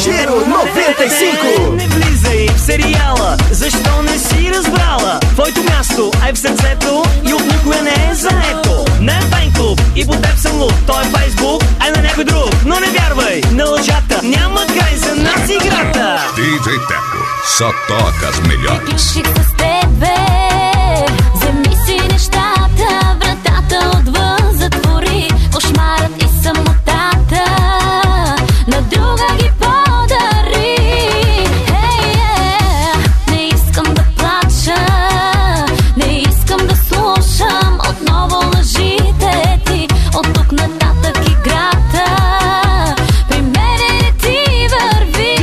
Cheiro 95. Не влизай в сериала, защо не си разбрала? Твоето място е в сърцето и от никой не е заето. Не е фен-клуб и по теб съм луд. Той е Фейсбук, а на някой друг. Но не вярвай на лъжата, няма край за нас играта. DJ Teco, só toca as melhores. Приключих с тебе, вземи си нещата, вратата отвън затвори. Кошмарът и самотата на друга ги подари. Не искам да плача, не искам да слушам отново лъжите ти. От тук нататък играта при мене не ти върви.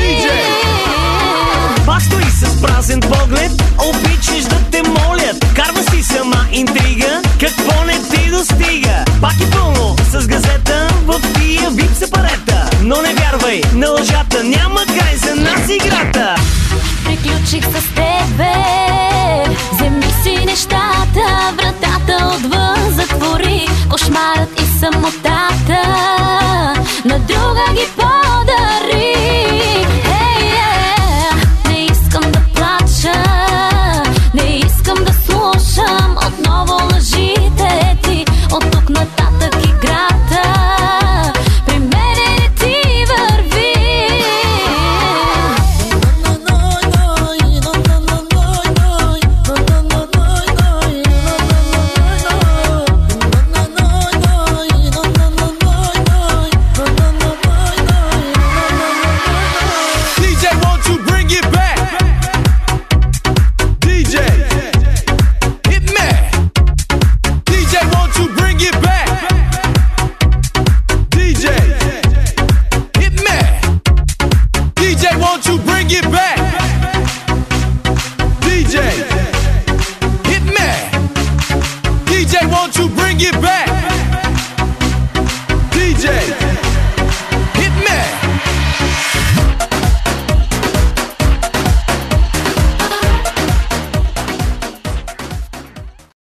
Пак стои с празен поглед, обичаш да те молят. Карва си сама интрига, какво не ти достига. Пак е пълно с газета в тия вип сепарета. Но не вярвай на лъжата, няма край за нас играта. Приключих с тебе, вземи си нещата, вратата отвън затвори. Кошмарът и самотата на друга ги подари. Не искам да плача, не искам да слушам отново лъжите ти. От тук нататък играта при мене не ти върви. DJ, won't you bring it back? DJ, hit me. DJ, won't you bring it back? DJ, hit me. DJ, won't you bring it back? DJ, hit me. DJ, won't you bring it back?